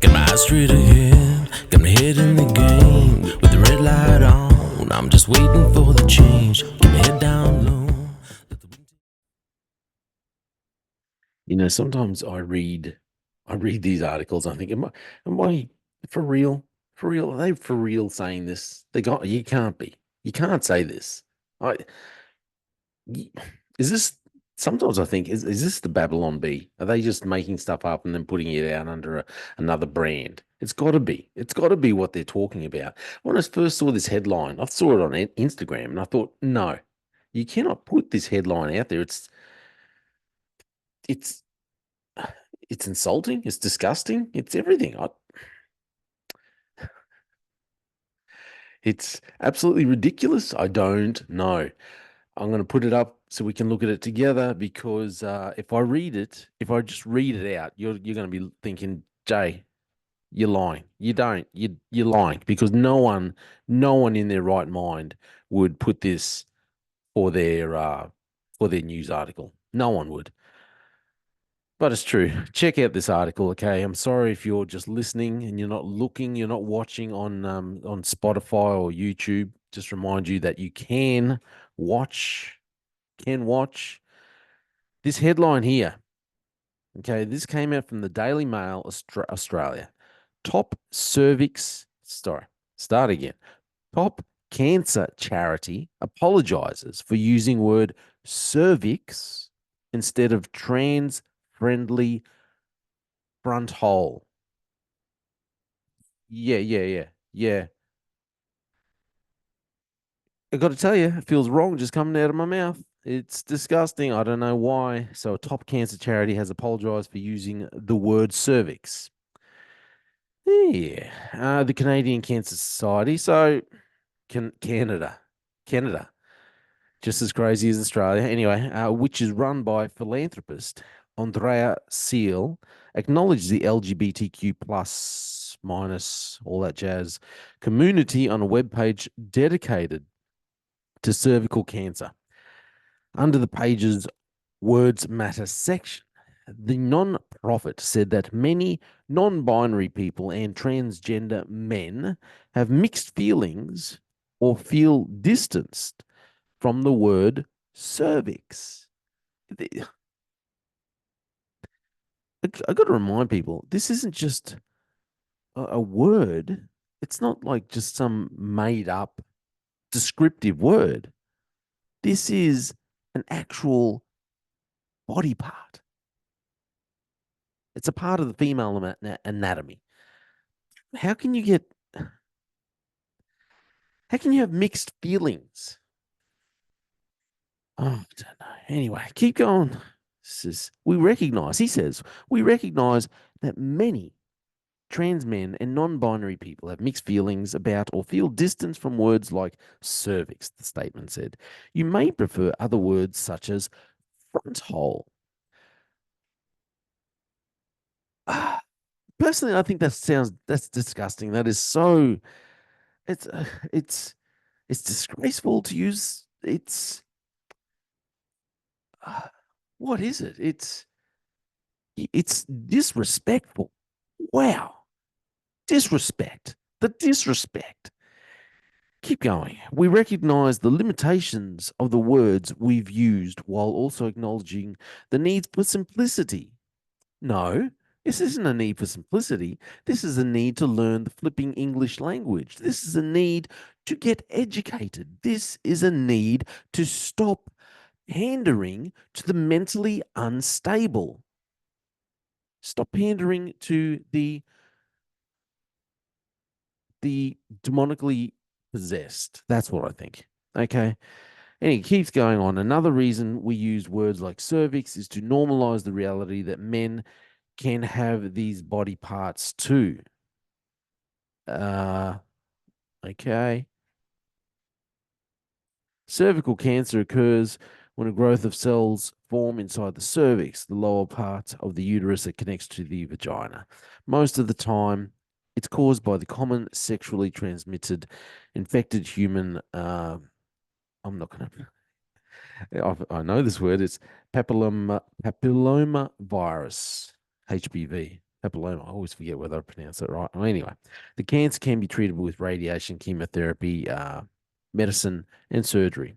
Got my eyes straight ahead, got my head in the game. With the red light on, I'm just waiting for the change. Keep my head down low. Sometimes I read these articles. I think, am I for real? For real? Are they for real saying this? You can't be. You can't say this. I, y- is this, sometimes I think, is this the Babylon Bee? Are they just making stuff up and then putting it out under another brand? It's got to be. It's got to be what they're talking about. When I first saw this headline, I saw it on Instagram and I thought, no, you cannot put this headline out there. It's it's insulting. It's disgusting. It's everything. It's absolutely ridiculous. I don't know. I'm going to put it up so we can look at it together because if I just read it out, you're going to be thinking, Jay, you're lying. You don't. You're lying because no one in their right mind would put this for their news article. No one would. But it's true. Check out this article, okay? I'm sorry if you're just listening and you're not watching on Spotify or YouTube. Just remind you that you watch, can watch this headline here. Okay, this came out from the Daily Mail, Australia. Top cervix, sorry, start again. Top cancer charity apologizes for using word cervix instead of trans friendly front hole. Yeah, yeah, yeah, yeah. I got to tell you, it feels wrong just coming out of my mouth. It's disgusting. I don't know why. So, a top cancer charity has apologized for using the word cervix. Yeah. The Canadian Cancer Society. So, Canada, just as crazy as Australia. Anyway, which is run by philanthropist Andrea Seal, acknowledged the LGBTQ plus minus all that jazz community on a webpage dedicated to cervical cancer. Under the page's Words Matter section, the non-profit said that many non-binary people and transgender men have mixed feelings or feel distanced from the word cervix. I got to remind people, this isn't just a word. It's not like just some made up descriptive word. This is an actual body part. It's a part of the female anatomy. How can you get? How can you have mixed feelings? Oh, I don't know. Anyway, keep going. We recognize. He says we recognize that many trans men and non-binary people have mixed feelings about or feel distance from words like cervix. The statement said you may prefer other words such as front hole. Personally, I think that's disgusting. That is so. It's uh, it's it's disgraceful to use. Uh, what is it? It's disrespectful. Wow, disrespect. The disrespect. Keep going. We recognize the limitations of the words we've used while also acknowledging the need for simplicity. No, this isn't a need for simplicity. This is a need to learn the flipping English language. This is a need to get educated. This is a need to stop pandering to the mentally unstable. Stop pandering to the demonically possessed. That's what I think. Okay. And he keeps going on. Another reason we use words like cervix is to normalize the reality that men can have these body parts too. Uh, okay. Cervical cancer occurs when a growth of cells form inside the cervix, the lower part of the uterus that connects to the vagina. Most of the time, it's caused by the common sexually transmitted infected human. I'm not going to. I know this word. It's papilloma virus, HPV. Papilloma. I always forget whether I pronounce it right. Well, anyway, the cancer can be treated with radiation, chemotherapy, medicine, and surgery.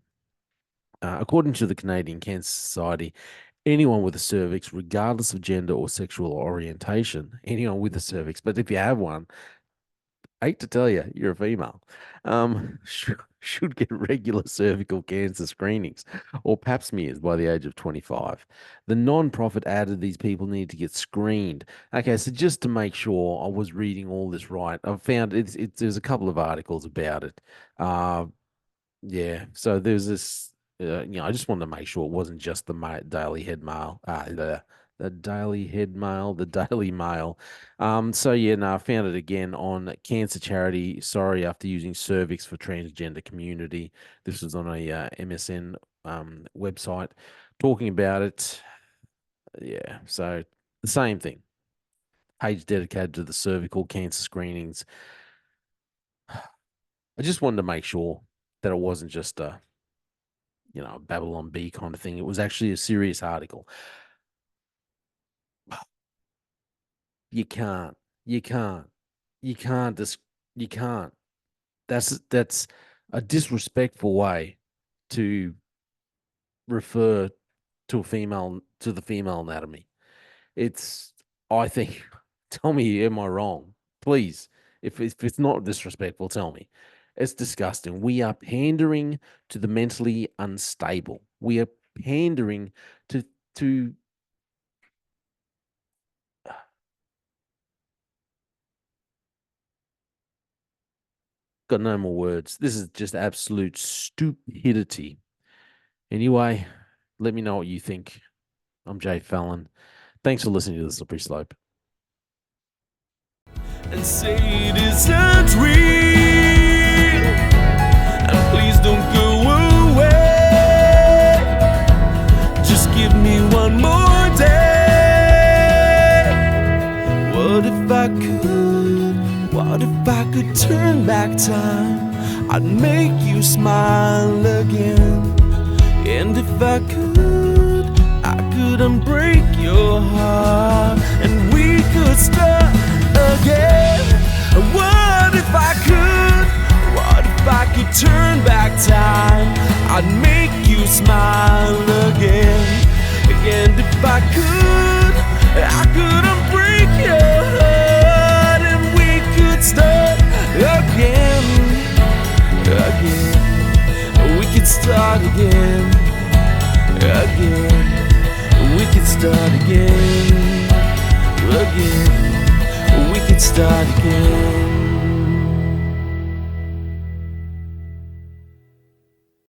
According to the Canadian Cancer Society, anyone with a cervix, regardless of gender or sexual orientation, anyone with a cervix, but if you have one, I hate to tell you, you're a female, should get regular cervical cancer screenings or pap smears by the age of 25. The non-profit added these people need to get screened. Okay, so just to make sure I was reading all this right, I found there's a couple of articles about it. Uh, yeah, so there's this. I just wanted to make sure it wasn't just the Daily Head Mail, the Daily Head Mail, the Daily Mail. So yeah, no, I found it again on Cancer Charity. Sorry, after using cervix for transgender community. This was on a MSN website talking about it. Yeah, so the same thing. Page dedicated to the cervical cancer screenings. I just wanted to make sure that it wasn't just a Babylon B kind of thing. It was actually a serious article. You can't, you can't, you can't, you can't. That's a disrespectful way to refer to the female anatomy. It's, I think, tell me, am I wrong? Please, if it's not disrespectful, tell me. It's disgusting. We are pandering to the mentally unstable. We are pandering to got no more words. This is just absolute stupidity. Anyway, let me know what you think. I'm Jay Fallon. Thanks for listening to The Slippery Slope. And say it isn't real. And please don't go away. Just give me one more day. What if I could? What if I could turn back time? I'd make you smile again. And if I could unbreak your heart, and we could start again. What if I could? What if I could turn back time? I'd make you smile again. And if I could unbreak your heart, and we could start again. We could start again. We could start again. We could start again.